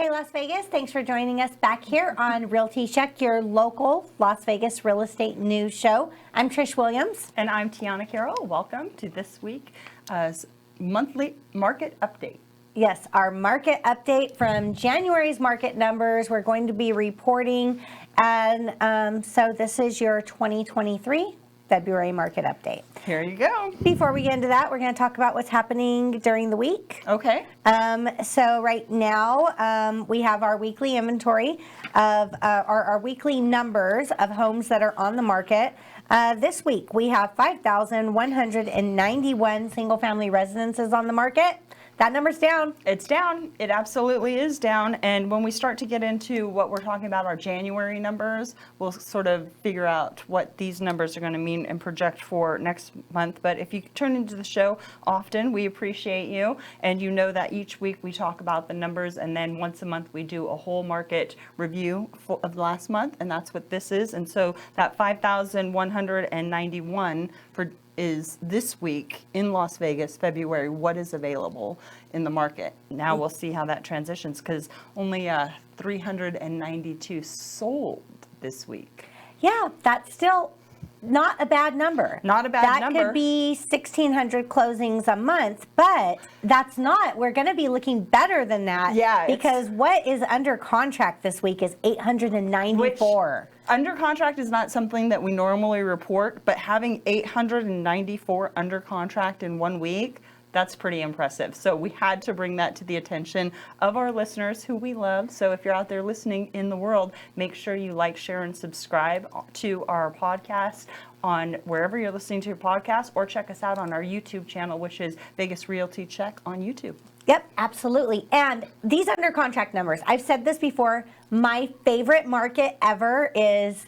Hey Las Vegas, thanks for joining us back here on Realty Check, your local Las Vegas real estate news show. I'm Trish Williams. And I'm Tiana Carroll. Welcome to this week's monthly market update. Yes, our market update from January's market numbers. We're going to be reporting, and so this is your 2023 February market update. Here you go. Before we get into that, we're going to talk about what's happening during the week. Okay. So right now, we have our weekly inventory of our weekly numbers of homes that are on the market. This week, we have 5,191 single-family residences on the market. That number's down. It's down. It absolutely is down. And when we start to get into what we're talking about, our January numbers, we'll sort of figure out what these numbers are going to mean and project for next month. But if you turn into the show often, we appreciate you. And you know that each week we talk about the numbers, and then once a month we do a whole market review of the last month, and that's what this is. And so that 5,191 is this week in Las Vegas, February, what is available in the market. Now we'll see how that transitions, because only 392 sold this week. Yeah, that's still not a bad number. Not a bad number. That could be 1,600 closings a month, but that's not. We're going to be looking better than that. Yeah. Because what is under contract this week is 894. Under contract is not something that we normally report, but having 894 under contract in 1 week, that's pretty impressive. So we had to bring that to the attention of our listeners who we love. So if you're out there listening in the world, make sure you like, share, and subscribe to our podcast on wherever you're listening to your podcast, or check us out on our YouTube channel, which is Vegas Realty Check on YouTube. Yep, absolutely. And these under contract numbers, I've said this before, my favorite market ever is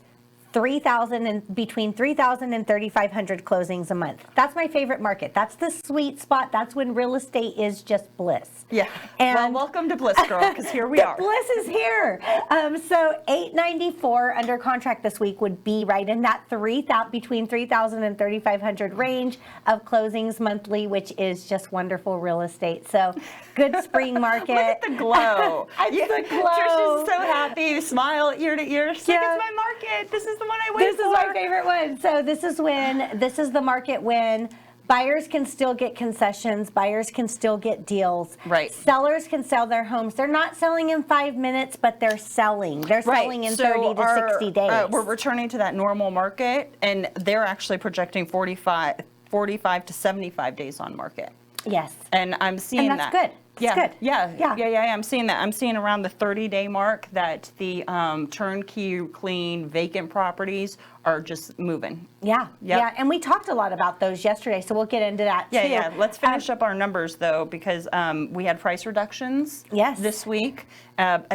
between 3,000 and 3,500 closings a month. That's my favorite market. That's the sweet spot. That's when real estate is just bliss. Yeah. And well, welcome to Bliss, girl, because here we are. Bliss is here. So 894 under contract this week would be right in that between 3,000 and 3,500 range of closings monthly, which is just wonderful real estate. So good spring market. Look at the glow. The glow. Trish is so happy. Smile ear to ear. She's like, it's my market. This is the one I wait for. This is my favorite one. So this is the market when buyers can still get concessions, buyers can still get deals. Right. Sellers can sell their homes. They're not selling in 5 minutes, but they're selling. They're selling in 30 to 60 days. We're returning to that normal market, and they're actually projecting 45 to 75 days on market. Yes. And I'm seeing and that's good. Yeah, good. Yeah. I'm seeing that. I'm seeing around the 30-day mark that the turnkey, clean, vacant properties are just moving. Yeah. And we talked a lot about those yesterday, so we'll get into that too. Yeah. Let's finish up our numbers though, because we had price reductions. Yes. This week,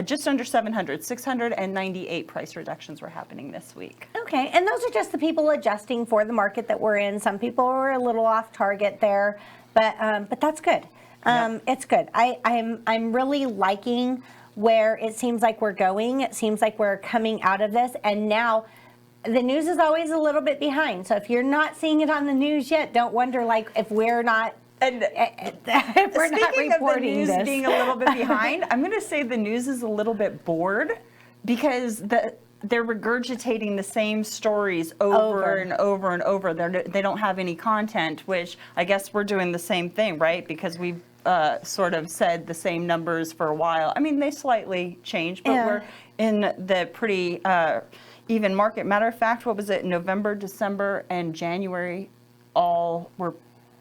just under 698 price reductions were happening this week. Okay, and those are just the people adjusting for the market that we're in. Some people are a little off target there, but that's good. It's good. I'm really liking where it seems like we're going. It seems like we're coming out of this, and now the news is always a little bit behind. So if you're not seeing it on the news yet, don't wonder like if we're not. And if we're not reporting of the news this. being a little bit behind, I'm going to say the news is a little bit bored, because they're regurgitating the same stories over and over and over. They don't have any content, which I guess we're doing the same thing, right? Because we've sort of said the same numbers for a while. I mean, they slightly changed, but we're in the pretty even market. Matter of fact, what was it? November, December, and January all were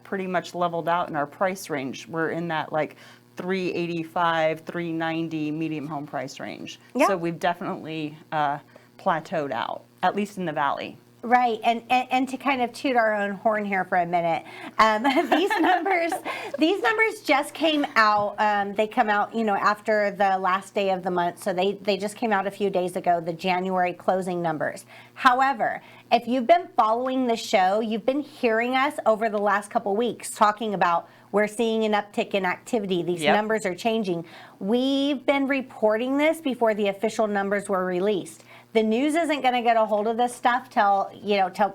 pretty much leveled out in our price range. We're in that like 385, 390 medium home price range. Yeah. So we've definitely plateaued out, at least in the valley. Right, and to kind of toot our own horn here for a minute, these numbers just came out. They come out, after the last day of the month, so they just came out a few days ago, the January closing numbers. However, if you've been following the show, you've been hearing us over the last couple weeks talking about We're seeing an uptick in activity. These Yep. numbers are changing. We've been reporting this before the official numbers were released. The news isn't going to get a hold of this stuff till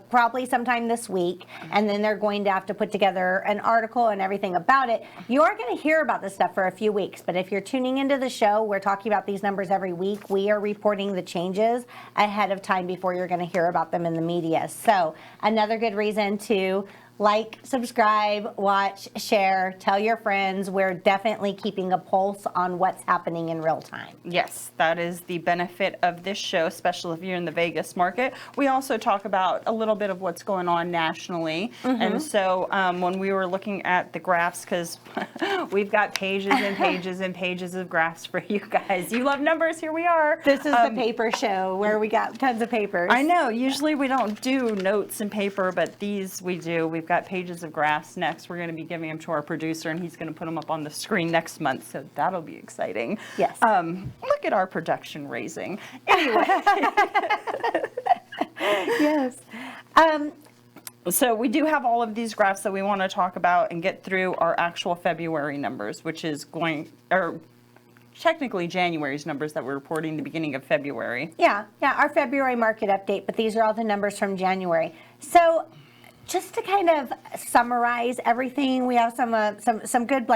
probably sometime this week, and then they're going to have to put together an article and everything about it. You are going to hear about this stuff for a few weeks, but if you're tuning into the show, we're talking about these numbers every week. We are reporting the changes ahead of time before you're going to hear about them in the media. So another good reason to like, subscribe, watch, share, tell your friends. We're definitely keeping a pulse on what's happening in real time. Yes, that is the benefit of this show, especially if you're in the Vegas market. We also talk about a little bit of what's going on nationally. And so when we were looking at the graphs, because we've got pages and pages and pages of graphs for you guys. You love numbers, here we are. This is the paper show where we got tons of papers. I know, usually we don't do notes and paper, but these we do. We've got pages of graphs next. We're going to be giving them to our producer, and he's going to put them up on the screen next month, so that'll be exciting. Yes. Look at our production raising. Anyway. Yes. So we do have all of these graphs that we want to talk about and get through our actual February numbers, which is technically January's numbers that we're reporting the beginning of February. Yeah, our February market update, but these are all the numbers from January. So just to kind of summarize everything, we have some good,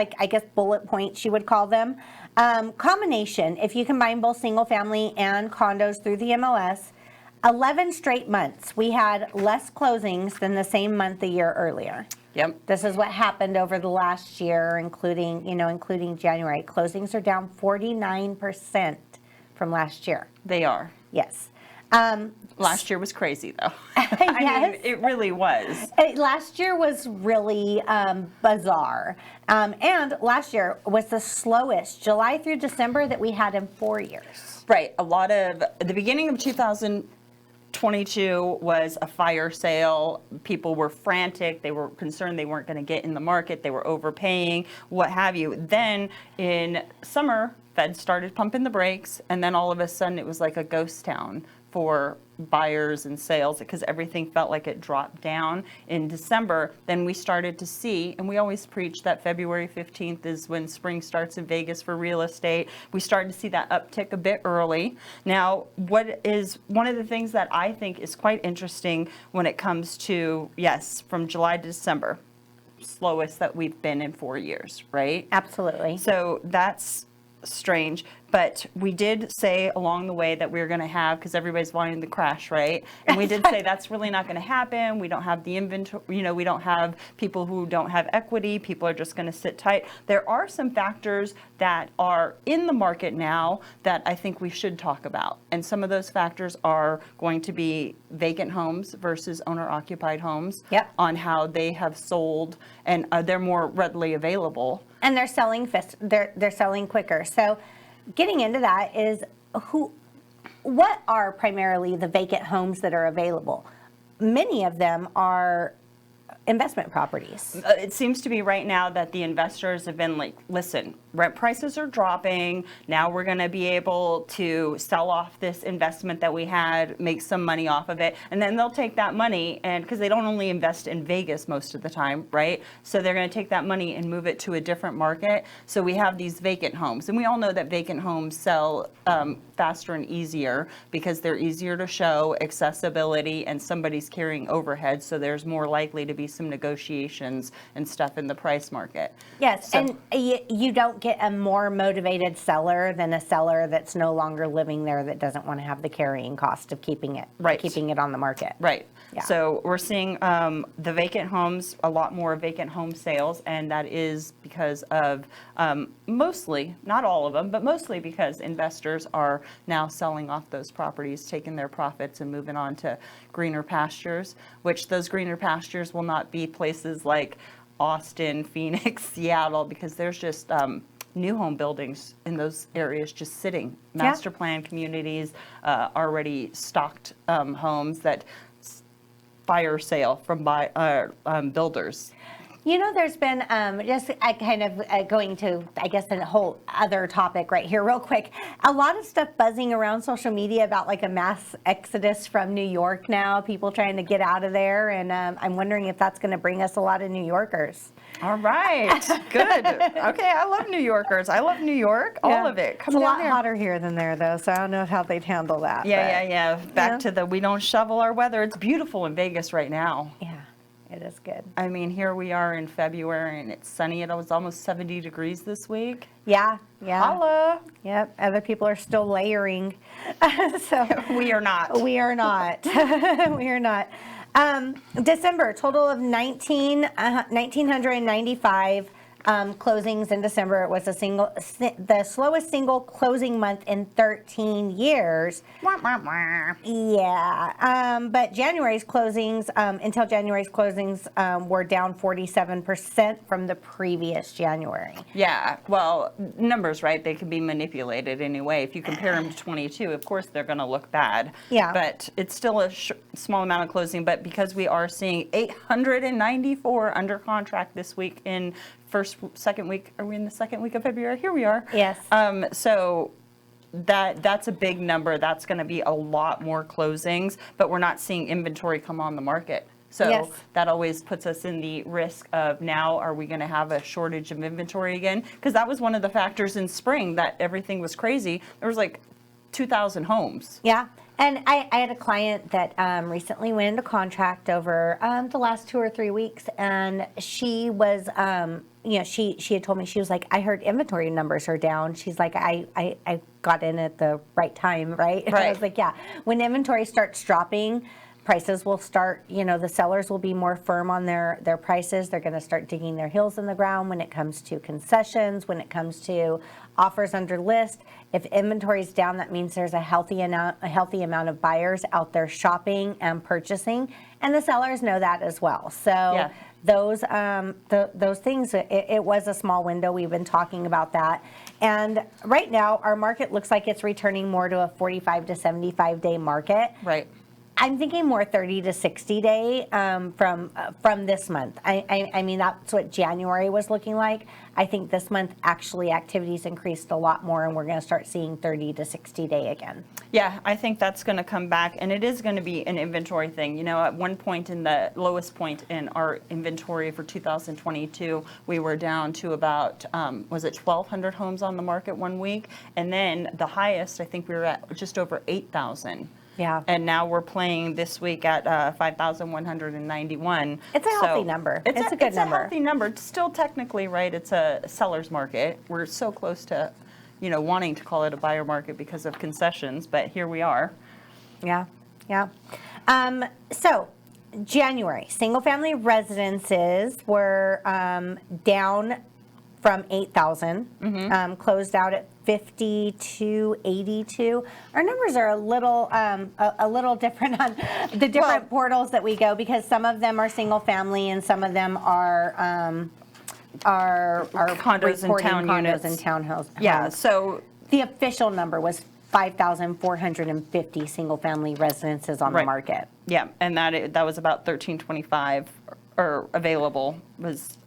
bullet points, you would call them. Combination, if you combine both single family and condos through the MLS, 11 straight months, we had less closings than the same month a year earlier. Yep. This is what happened over the last year, including January. Closings are down 49% from last year. They are. Yes. Last year was crazy, though. Yes. I mean, it really was. Last year was really bizarre. And last year was the slowest July through December that we had in 4 years. Right. The beginning of 2022 was a fire sale. People were frantic. They were concerned they weren't going to get in the market. They were overpaying, what have you. Then in summer, Fed started pumping the brakes, and then all of a sudden it was like a ghost town for buyers and sales because everything felt like it dropped down in December. Then we started to see, and we always preach that February 15th is when spring starts in Vegas for real estate. We started to see that uptick a bit early. Now, what is one of the things that I think is quite interesting when it comes to, yes, from July to December, slowest that we've been in 4 years, right? Absolutely. So that's strange, but we did say along the way that we were going to have, because everybody's wanting the crash, right? And we did say that's really not going to happen. We don't have the inventory, we don't have people who don't have equity. People are just going to sit tight. There are some factors that are in the market now that I think we should talk about. And some of those factors are going to be vacant homes versus owner-occupied homes. Yep. On how they have sold, and they're more readily available. And they're selling they're selling quicker. So getting into that is what are primarily the vacant homes that are available? Many of them are investment properties. It seems to be right now that the investors have been like, listen, rent prices are dropping. Now we're going to be able to sell off this investment that we had, make some money off of it. And then they'll take that money, and because they don't only invest in Vegas most of the time, right? So they're going to take that money and move it to a different market. So we have these vacant homes. And we all know that vacant homes sell faster and easier because they're easier to show, accessibility, and somebody's carrying overhead. So there's more likely to be some negotiations and stuff in the price market. Yes, So- and you don't get a more motivated seller than a seller that's no longer living there that doesn't want to have the carrying cost of keeping it on the market. Right. Yeah. So we're seeing the vacant homes, a lot more vacant home sales, and that is because of mostly, not all of them, but mostly because investors are now selling off those properties, taking their profits and moving on to greener pastures, which those greener pastures will not be places like Austin, Phoenix, Seattle, because there's just new home buildings in those areas just sitting. Master plan communities, already stocked homes that fire sale from builders. There's been just kind of going to, I guess, a whole other topic right here real quick. A lot of stuff buzzing around social media about like a mass exodus from New York now, people trying to get out of there. And I'm wondering if that's going to bring us a lot of New Yorkers. All right. Good. Okay. I love New Yorkers. I love New York. All of it. Come it's a down lot here. hotter here than there, though, so I don't know how they'd handle that. Yeah. Back to the we don't shovel our weather. It's beautiful in Vegas right now. Yeah, it is good. I mean, here we are in February and it's sunny. It was almost 70 degrees this week. Yeah. Holla. Yep. Other people are still layering. So We are not. we are not. We are not. December, total of 1,995 closings in December. It was the slowest single closing month in 13 years. Yeah. But January's closings, until January's closings, were down 47% from the previous January. Yeah, well, numbers, right? They can be manipulated anyway. If you compare them to 22, of course they're going to look bad. Yeah. But it's still a small amount of closing. But because we are seeing 894 under contract this week in second week, are we in the second week of February? Here we are. Yes. So that's a big number. That's going to be a lot more closings, but we're not seeing inventory come on the market. So Yes. that always puts us in the risk of now, are we going to have a shortage of inventory again? Because that was one of the factors in spring that everything was crazy. There was like 2,000 homes. Yeah. And I had a client that recently went into contract over the last 2 or 3 weeks, and she was, she had told me, she was like, I heard inventory numbers are down. She's like, I got in at the right time, right? And I was like, yeah. When inventory starts dropping, prices will start, the sellers will be more firm on their prices. They're going to start digging their heels in the ground when it comes to concessions, when it comes to offers under list. If inventory is down, that means there's a healthy amount of buyers out there shopping and purchasing, and the sellers know that as well. So those things, it was a small window. We've been talking about that, and right now our market looks like it's returning more to a 45 to 75 day market. Right. I'm thinking more 30 to 60 day from this month. I mean, that's what January was looking like. I think this month actually activities increased a lot more, and we're going to start seeing 30 to 60 day again. Yeah, I think that's going to come back, and it is going to be an inventory thing. At one point, in the lowest point in our inventory for 2022, we were down to about, 1,200 homes on the market one week, and then the highest, I think we were at just over 8,000. Yeah. And now we're playing this week at 5,191. It's a healthy number. It's a good number. It's a healthy number. It's still technically, right, it's a seller's market. We're so close to, wanting to call it a buyer market because of concessions, but here we are. Yeah. So January, single-family residences were down from 8,000, closed out at 5,282. Our numbers are a little different on the different portals that we go, because some of them are single-family and some of them are condos and town units and townhouses. Yeah. So the official number was 5,450 single-family residences on the market. Yeah, and that was about 1,325 or available was.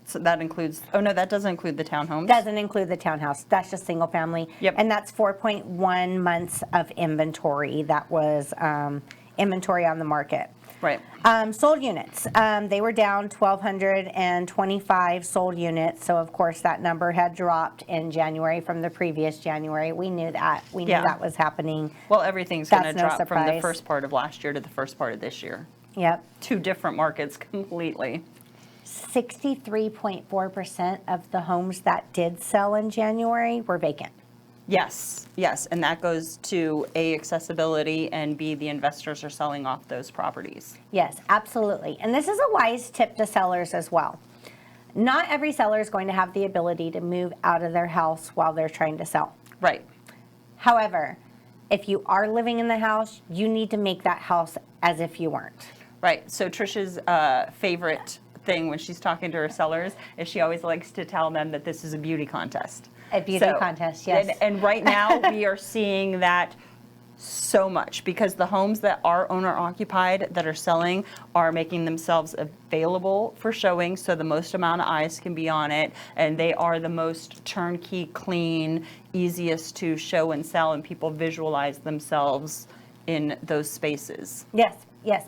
So that includes, that doesn't include the townhomes. Doesn't include the townhouse. That's just single family. Yep. And that's 4.1 months of inventory. That was inventory on the market. Right. Sold units. They were down 1,225 sold units. So, of course, that number had dropped in January from the previous January. We knew that. We knew that was happening. Well, everything's going to That's no drop from the surprise. first part of last year to the first part of this year. Yep. Two different markets completely. 63.4% of the homes that did sell in January were vacant. Yes, and that goes to A, accessibility, and B, the investors are selling off those properties. Yes, absolutely. And this is a wise tip to sellers as well. Not every seller is going to have the ability to move out of their house while they're trying to sell. Right. However, if you are living in the house, you need to make that house as if you weren't. Right. So Trish's favorite thing when she's talking to her sellers is she always likes to tell them that this is a beauty contest. A beauty contest, yes. And right now we are seeing that so much because the homes that are owner occupied that are selling are making themselves available for showing, so the most amount of eyes can be on it, and they are the most turnkey, clean, easiest to show and sell, and people visualize themselves in those spaces. Yes,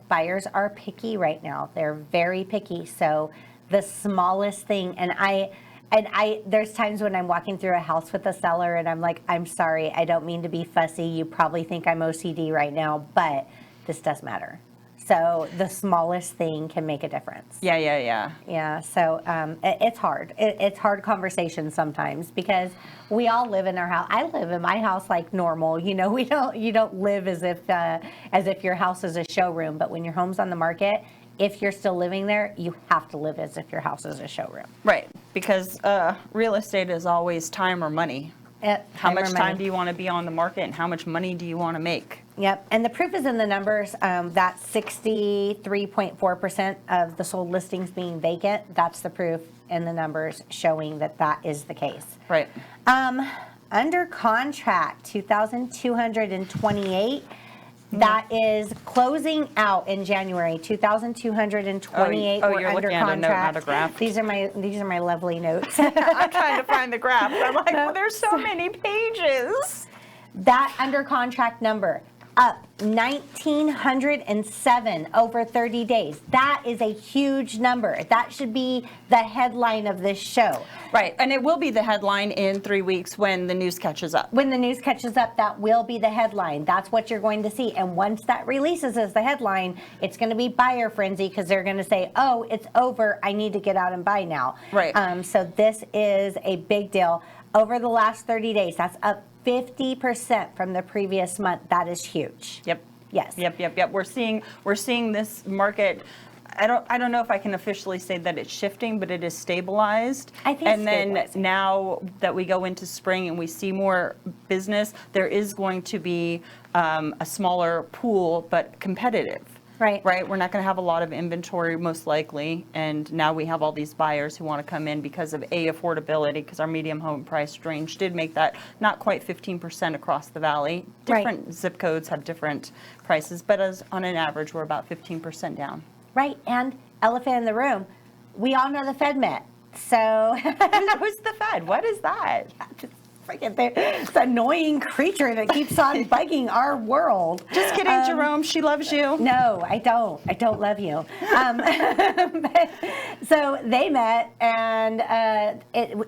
buyers are picky right now. They're very picky. So the smallest thing, and I there's times when I'm walking through a house with a seller and I'm like, I'm sorry, I don't mean to be fussy. You probably think I'm OCD right now, but this does matter. So the smallest thing can make a difference. Yeah. So it's hard. It's hard conversation sometimes because we all live in our house. I live in my house like normal. You know, you don't live as if your house is a showroom. But when your home's on the market, if you're still living there, you have to live as if your house is a showroom. Right, because real estate is always time or money. How much time do you want to be on the market, and how much money do you want to make? Yep, and the proof is in the numbers. That 63.4% of the sold listings being vacant, that's the proof in the numbers showing that that is the case. Right. Under contract, 2,228. That is closing out in January. 2,228 were under looking at a note, contract. not a graph. These are my lovely notes. I'm trying to find the graph. I'm like, well, there's so many pages. That under contract number up 1,907 over 30 days. That is a huge number. That should be the headline of this show. Right, and it will be the headline in 3 weeks when the news catches up. When the news catches up, that will be the headline. That's what you're going to see. And once that releases as the headline, it's going to be buyer frenzy because they're going to say, oh, it's over. I need to get out and buy now. Right. So this is a big deal. Over the last 30 days, that's up 50% from the previous month. That is huge. Yep. Yes. Yep. We're seeing this market. I don't know if I can officially say that it's shifting, but it is stabilized. I think and it's then stabilizing. now that we go into spring and we see more business, there is going to be a smaller pool, but competitive. Right. We're not going to have a lot of inventory most likely, and now we have all these buyers who want to come in because of affordability, because our medium home price range did make that not quite 15% across the valley. Different zip codes have different prices, but as on an average, we're about 15% down. Right, and elephant in the room, we all know the Fed met. So Who's the Fed? What is that? It's an annoying creature that keeps on bugging our world. Just kidding, Jerome. She loves you. No, I don't. I don't love you. So they met, and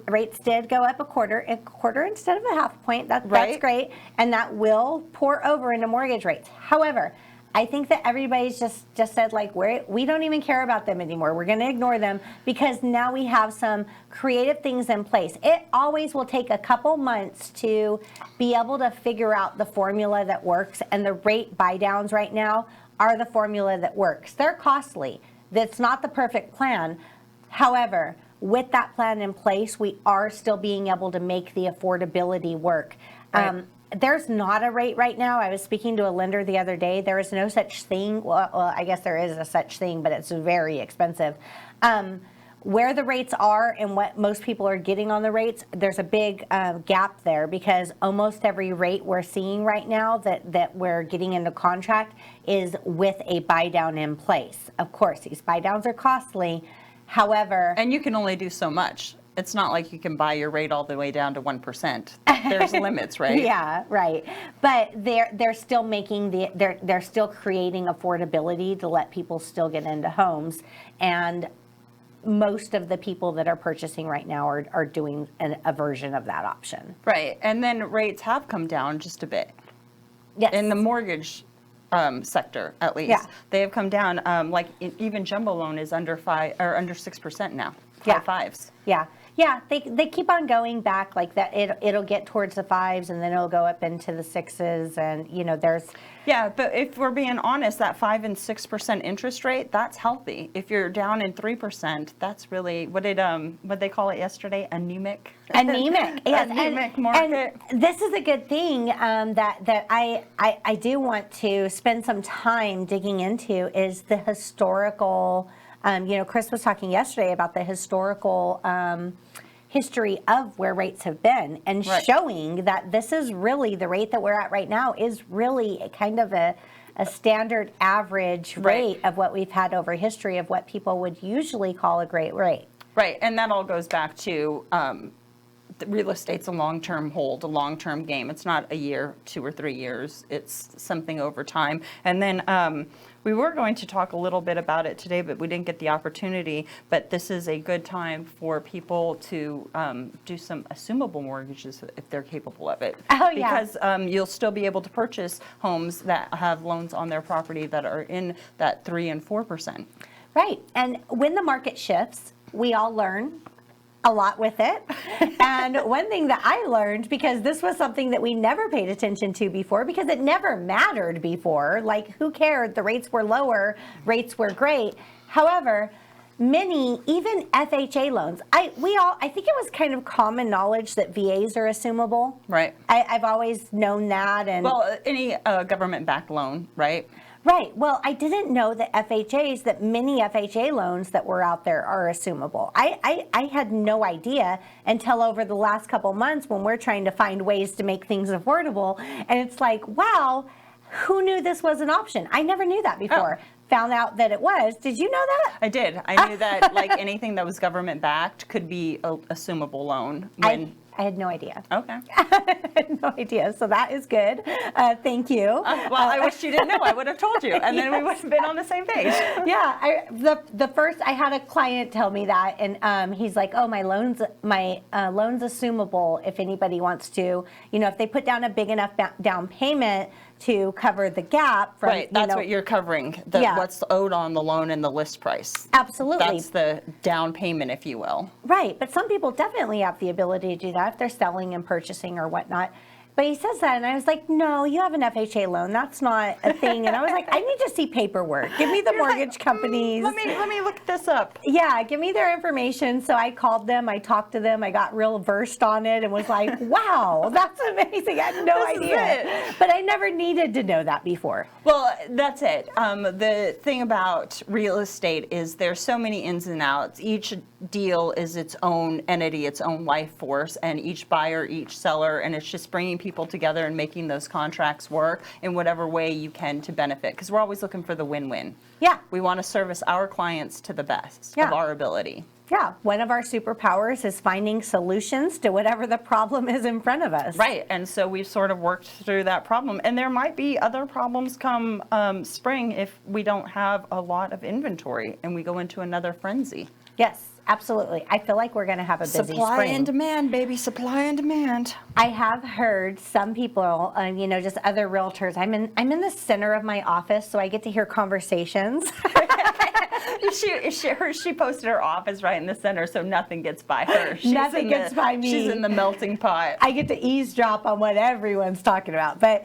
rates did go up a quarter instead of a half point. That's great, and that will pour over into mortgage rates. However, I think that everybody's just said, like, we don't even care about them anymore. We're going to ignore them because now we have some creative things in place. It always will take a couple months to be able to figure out the formula that works, and the rate buy downs right now are the formula that works. They're costly. That's not the perfect plan. However, with that plan in place, we are still being able to make the affordability work. Right. There's not a rate right now. I was speaking to a lender the other day. There is no such thing. Well, I guess there is a such thing, but it's very expensive. Where the rates are and what most people are getting on the rates, there's a big gap there because almost every rate we're seeing right now that we're getting into contract is with a buy down in place. Of course, these buy downs are costly. However, and you can only do so much. It's not like you can buy your rate all the way down to 1%. There's limits, right? Yeah, right. But they're still making they're still creating affordability to let people still get into homes, and most of the people that are purchasing right now are doing a version of that option. Right, and then rates have come down just a bit. Yes. In the mortgage sector, at least, they have come down. Like even jumbo loan is under 6% now. High fives. Yeah, they keep on going back like that. It'll get towards the 5s and then it'll go up into the 6s, and there's. Yeah, but if we're being honest, that 5 and 6% interest rate, that's healthy. If you're down in 3%, that's really what they call it yesterday, anemic. Anemic, yes. Anemic market. And this is a good thing that I do want to spend some time digging into is the historical. Chris was talking yesterday about the historical history of where rates have been and Right. showing that this is really the rate that we're at right now is really a kind of a standard average rate of what we've had over history of what people would usually call a great rate. Right, and that all goes back to the real estate's a long-term hold, a long-term game. It's not a year, 2 or 3 years. It's something over time. And then we were going to talk a little bit about it today, but we didn't get the opportunity. But this is a good time for people to do some assumable mortgages if they're capable of it. Oh, yeah. Because you'll still be able to purchase homes that have loans on their property that are in that 3 and 4%. Right. And when the market shifts, we all learn a lot with it. And one thing that I learned, because this was something that we never paid attention to before, because it never mattered before, like who cared? The rates were lower, rates were great. However, many, even FHA loans, I think it was kind of common knowledge that VAs are assumable. Right. I've always known that. And Well, any government-backed loan, right? right. Well, I didn't know that many FHA loans that were out there are assumable. I had no idea until over the last couple months when we're trying to find ways to make things affordable. And it's like, wow, who knew this was an option? I never knew that before. Oh. Found out that it was. Did you know that? I did. I knew that like anything that was government-backed could be a assumable loan. I had no idea. Okay. I had no idea. So that is good. Thank you. Well, I wish you didn't know. I would have told you, and then we would have been on the same page. Yeah, the first I had a client tell me that, and he's like, "Oh, my loan's assumable if anybody wants to, if they put down a big enough down payment to cover the gap from." Right. That's what you're covering. What's owed on the loan and the list price. Absolutely. That's the down payment, if you will. Right, but some people definitely have the ability to do that if they're selling and purchasing or whatnot. But he says that, and I was like, no, you have an FHA loan. That's not a thing. And I was like, I need to see paperwork. Give me the mortgage companies. Let me look this up. Yeah, give me their information. So I called them. I talked to them. I got real versed on it and was like, wow, that's amazing. I had no idea. But I never needed to know that before. Well, that's it. The thing about real estate is there's so many ins and outs. Each deal is its own entity, its own life force, and each buyer, each seller, and it's just bringing people together and making those contracts work in whatever way you can to benefit, because we're always looking for the win-win. Yeah. We want to service our clients to the best Yeah. of our ability. Yeah, one of our superpowers is finding solutions to whatever the problem is in front of us. Right, and so we've sort of worked through that problem, and there might be other problems come spring if we don't have a lot of inventory and we go into another frenzy. Yes, absolutely. I feel like we're going to have a busy Supply spring. and demand, baby, supply and demand. I have heard some people, just other realtors. I'm in the center of my office, so I get to hear conversations. She posted her office right in the center, so nothing gets by her. Nothing gets by me. She's in the melting pot. I get to eavesdrop on what everyone's talking about, but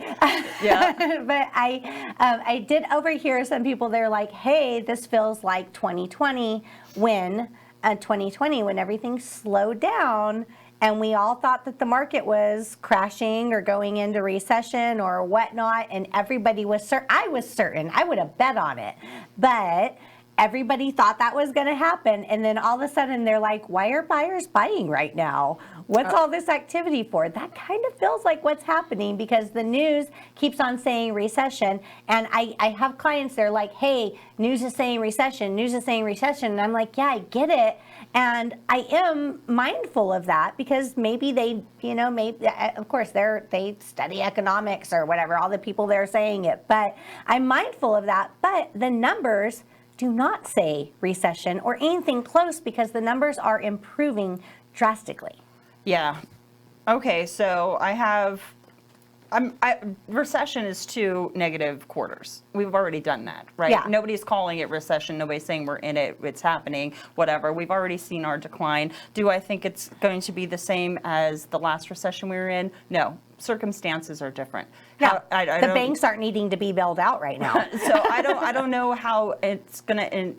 Yeah. but I did overhear some people. They're like, "Hey, this feels like 2020 when everything slowed down." And we all thought that the market was crashing or going into recession or whatnot. And everybody was certain. I was certain. I would have bet on it. But everybody thought that was going to happen. And then all of a sudden they're like, why are buyers buying right now? What's all this activity for? That kind of feels like what's happening because the news keeps on saying recession. And I have clients, they're like, hey, news is saying recession, news is saying recession. And I'm like, yeah, I get it. And I am mindful of that because maybe they, of course, they study economics or whatever, all the people there saying it. But I'm mindful of that. But the numbers do not say recession or anything close because the numbers are improving drastically. Yeah. Okay, so recession is 2 negative quarters. We've already done that, right? Yeah. Nobody's calling it recession. Nobody's saying we're in it. It's happening, whatever. We've already seen our decline. Do I think it's going to be the same as the last recession we were in? No. Circumstances are different. Yeah, the banks aren't needing to be bailed out right now. So I don't know how it's going to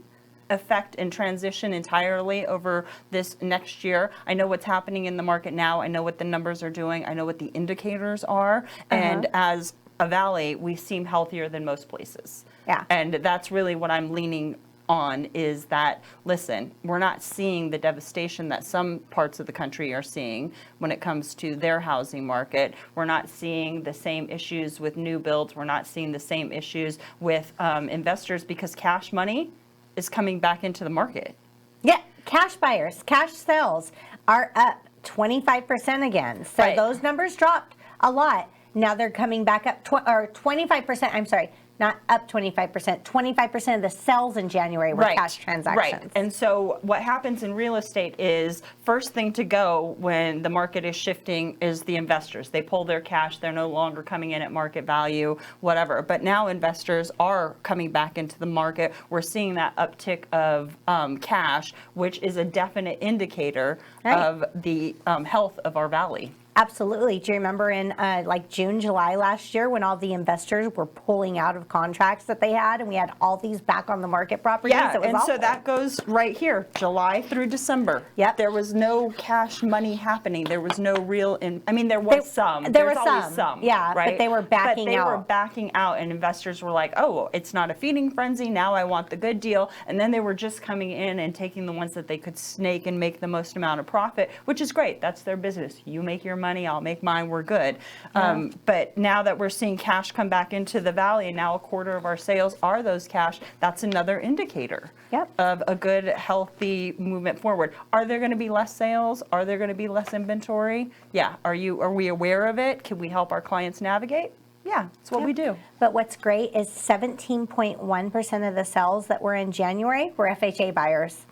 affect and transition entirely over this next year. I know what's happening in the market now. I know what the numbers are doing. I know what the indicators are. And as a valley, we seem healthier than most places. Yeah. And that's really what I'm leaning on is that, listen, we're not seeing the devastation that some parts of the country are seeing when it comes to their housing market. We're not seeing the same issues with new builds. We're not seeing the same issues with investors because cash money is coming back into the market. Yeah, cash buyers, cash sales are up 25% again. So Right. those numbers dropped a lot. Now they're coming back up, 25%, I'm sorry, not up 25%, 25% of the sales in January were cash transactions. Right. And so what happens in real estate is first thing to go when the market is shifting is the investors. They pull their cash. They're no longer coming in at market value, whatever. But now investors are coming back into the market. We're seeing that uptick of cash, which is a definite indicator of the health of our valley. Absolutely. Do you remember in like June, July last year when all the investors were pulling out of contracts that they had and we had all these back on the market properties? Yeah, It was and awful. so that goes right here, July through December. Yep. There was no cash money happening. There was no real, I mean, there was some. There There's was always some, yeah, right? but they were backing But they were out. backing out, and investors were like, oh, it's not a feeding frenzy. Now I want the good deal. And then they were just coming in and taking the ones that they could snake and make the most amount of profit, which is great. That's their business. You make your money, I'll make mine. We're good. But now that we're seeing cash come back into the valley, and now a quarter of our sales are those cash, that's another indicator of a good, healthy movement forward. Are there going to be less sales? Are there going to be less inventory? Yeah. Are we aware of it? Can we help our clients navigate? Yeah, it's what we do. But what's great is 17.1% of the sales that were in January were FHA buyers.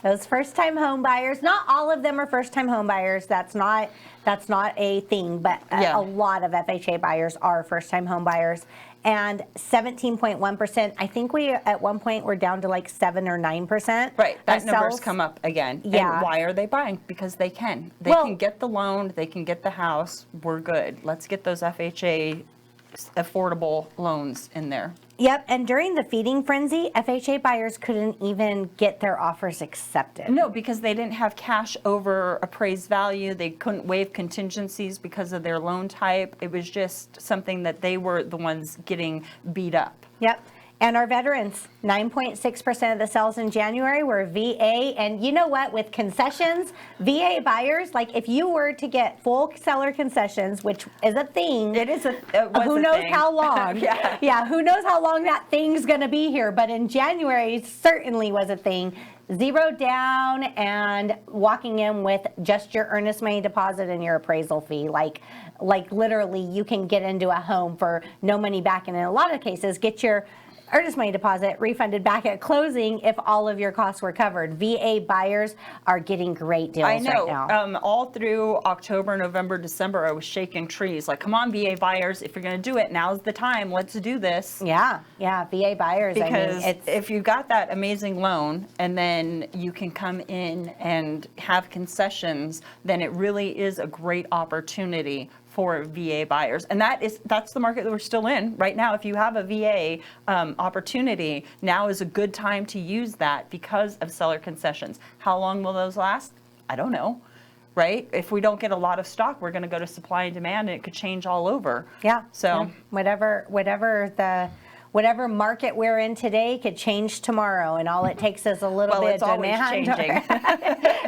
Those first-time home buyers, not all of them are first-time home buyers. That's not a thing, but a lot of FHA buyers are first-time home buyers. And 17.1%, I think we at one point were down to like 7 or 9%. Right, that number's come up again. Yeah. And why are they buying? Because they can. They can get the loan, they can get the house. We're good. Let's get those FHA affordable loans in there. Yep, and during the feeding frenzy, FHA buyers couldn't even get their offers accepted. No, because they didn't have cash over appraised value. They couldn't waive contingencies because of their loan type. It was just something that they were the ones getting beat up. Yep. And our veterans, 9.6% of the sales in January were VA. And you know what? With concessions, VA buyers, like if you were to get full seller concessions, which is a thing. It is who knows how long? Yeah, who knows how long that thing's going to be here. But in January, it certainly was a thing. 0 down and walking in with just your earnest money deposit and your appraisal fee. Like literally you can get into a home for no money back. And in a lot of cases, get your earnest money deposit refunded back at closing if all of your costs were covered. VA buyers are getting great deals right now. I know. All through October, November, December, I was shaking trees. Like, come on, VA buyers, if you're going to do it, now's the time. Let's do this. Yeah, VA buyers. Because I mean, if you got that amazing loan and then you can come in and have concessions, then it really is a great opportunity for VA buyers. And that's the market that we're still in right now. If you have a VA opportunity, now is a good time to use that because of seller concessions. How long will those last? I don't know, right? If we don't get a lot of stock, we're going to go to supply and demand, and it could change all over. Yeah. So whatever market we're in today could change tomorrow, and all it takes is a little bit of demand. Changing.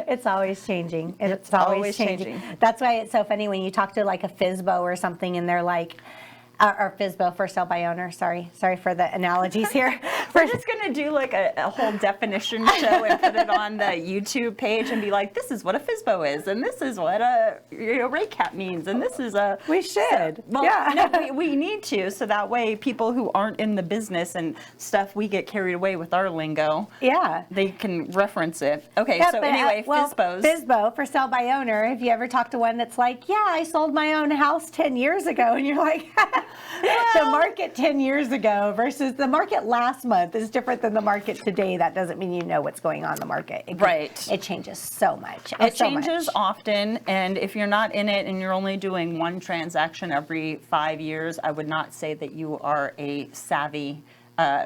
It's always changing. It's always changing. That's why it's so funny when you talk to like a FSBO or something, and they're like, or FSBO, for sale by owner. Sorry for the analogies here. We're just gonna do like a whole definition show and put it on the YouTube page and be like, this is what a FSBO is, and this is what a rate cap means, and this is a. We should. No, we need to, so that way people who aren't in the business and stuff, we get carried away with our lingo. Yeah. They can reference it. Okay, so anyway, FSBOs. FSBO, for sale by owner. If you ever talk to one that's like, yeah, I sold my own house 10 years ago, and you're like. The market 10 years ago versus the market last month is different than the market today. That doesn't mean you know what's going on in the market. It changes so much. It changes often, and if you're not in it and you're only doing one transaction every 5 years, I would not say that you are a savvy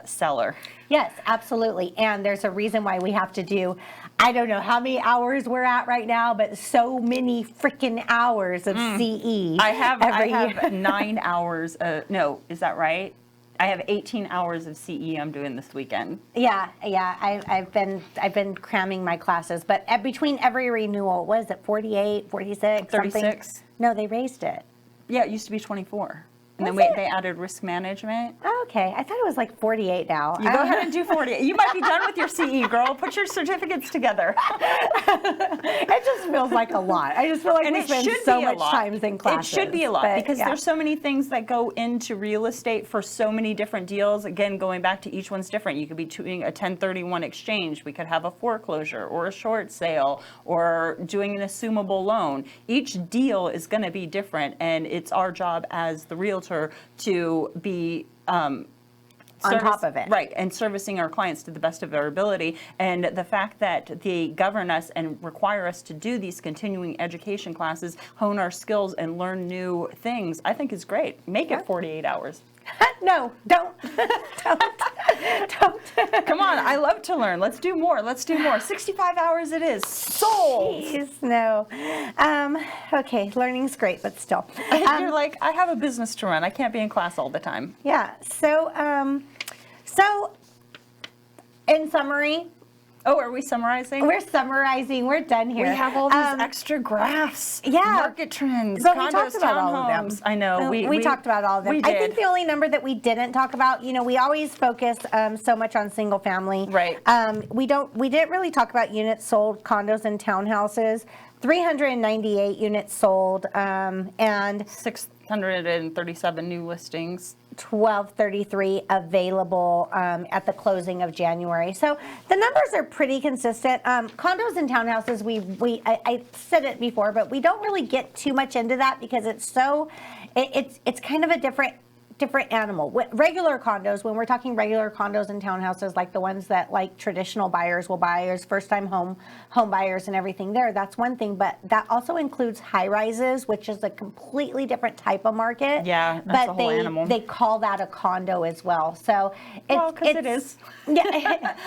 seller. Yes, absolutely. And there's a reason why we have to do, I don't know how many hours we're at right now, but so many freaking hours of CE. I have 9 hours. No, is that right? I have 18 hours of CE I'm doing this weekend. Yeah. I've been cramming my classes, but between every renewal, what is it, 48, 46, 36. something? No, they raised it. Yeah, it used to be 24. And Was then it? they added risk management. Oh, okay, I thought it was like 48 now. You go ahead and do 40. You might be done with your CE, girl. Put your certificates together. It just feels like a lot. I just feel like And we it spend should so be a much lot. time in classes. It should be a lot but, because yeah. there's so many things that go into real estate for so many different deals. Again, going back to each one's different. You could be doing a 1031 exchange. We could have a foreclosure or a short sale or doing an assumable loan. Each deal is going to be different, and it's our job as the realtor to be on top of it. Right, and servicing our clients to the best of our ability. And the fact that they govern us and require us to do these continuing education classes, hone our skills, and learn new things, I think is great. Make it 48 hours. No, don't. Come on, I love to learn. Let's do more. 65 hours it is. Sold. Jeez, no. Okay, learning's great, but still. You're like, I have a business to run. I can't be in class all the time. Yeah. So in summary, Oh, are we summarizing? we're summarizing. We're done here. We have all these extra graphs. yeah. Market trends. But we condos, talked about all of them. townhomes. I know. We talked about all of them. We I did. think the only number that we didn't talk about, we always focus so much on single family. Right. We didn't really talk about units sold, condos and townhouses. 398 units sold, and 637 new listings. 1233 available at the closing of January. So the numbers are pretty consistent. Condos and townhouses, I said it before, but we don't really get too much into that because it's kind of a different animal. Regular condos, when we're talking regular condos and townhouses, like the ones that like traditional buyers will buy, as first-time home buyers and everything there, that's one thing. But that also includes high rises, which is a completely different type of market. Yeah, that's but a whole animal. They call that a condo as well. So Because it is. Yeah,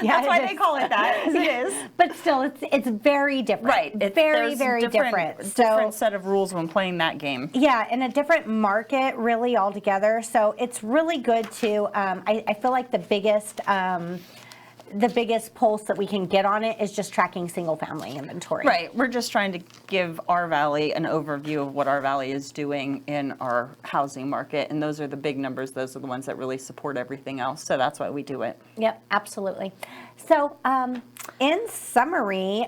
That's why they call it that, because it is. But still, it's very different. Right. It's very, there's very different. Different set of rules when playing that game. Yeah, in a different market, really altogether. So it's really good to. I feel like the biggest pulse that we can get on it is just tracking single family inventory. Right. We're just trying to give our valley an overview of what our valley is doing in our housing market. And those are the big numbers. Those are the ones that really support everything else. So that's why we do it. Yep, absolutely. So in summary,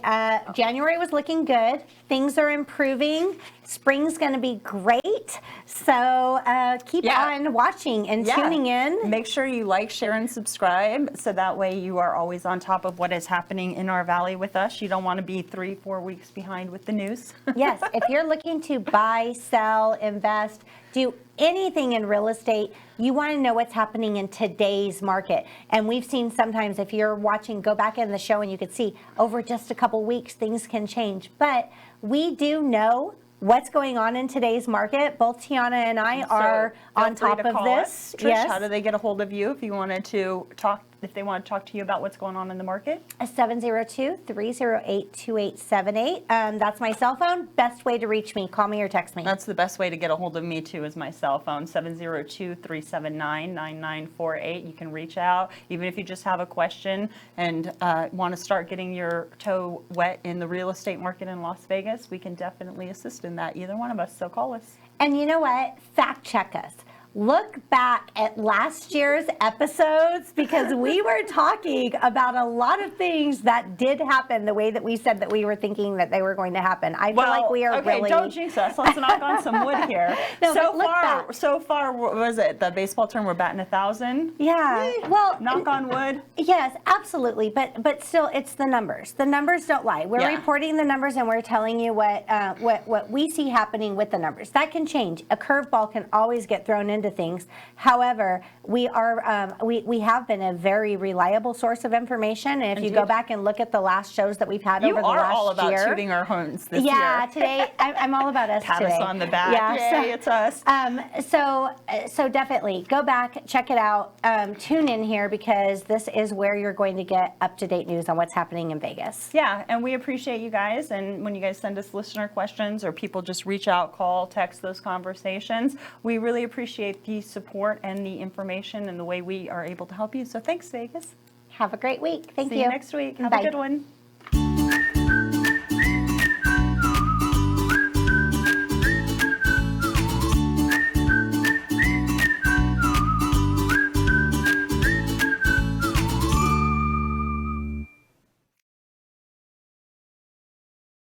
January was looking good. Things are improving. Spring's going to be great. So keep on watching and tuning in. Make sure you like, share, and subscribe so that way you are always on top of what is happening in our valley with us. You don't want to be 3-4 weeks behind with the news. Yes, if you're looking to buy, sell, invest, do anything in real estate, you want to know what's happening in today's market. And we've seen sometimes, if you're watching, go back in the show and you could see over just a couple weeks, things can change. But we do know what's going on in today's market. Both Tiana and I are on top of this. Trish, how do they get a hold of you if you wanted to talk? If they want to talk to you about what's going on in the market? 702-308-2878. That's my cell phone. Best way to reach me. Call me or text me. That's the best way to get a hold of me, too, is my cell phone, 702-379-9948. You can reach out. Even if you just have a question and want to start getting your toe wet in the real estate market in Las Vegas, we can definitely assist in that, either one of us, so call us. And you know what? Fact check us. Look back at last year's episodes because we were talking about a lot of things that did happen the way that we said that we were thinking that they were going to happen. I feel like we are really... don't jinx us. Let's knock on some wood here. No, so far, what was it? The baseball term, we're batting 1,000? Yeah. Well, knock on wood. Yes, absolutely. But still, it's the numbers. The numbers don't lie. We're reporting the numbers and we're telling you what we see happening with the numbers. That can change. A curveball can always get thrown into things. However, we have been a very reliable source of information. And if you go back and look at the last shows that we've had over the last year. You are all about tooting our horns this year. Yeah, today I'm all about us Pat today. us on the back. Yeah, Yay, it's us. So definitely go back, check it out, tune in here because this is where you're going to get up-to-date news on what's happening in Vegas. Yeah, and we appreciate you guys. And when you guys send us listener questions or people just reach out, call, text those conversations, we really appreciate appreciate the support and the information and the way we are able to help you. So thanks, Vegas. Have a great week. Thank See you. you next week. Have Bye. a good one.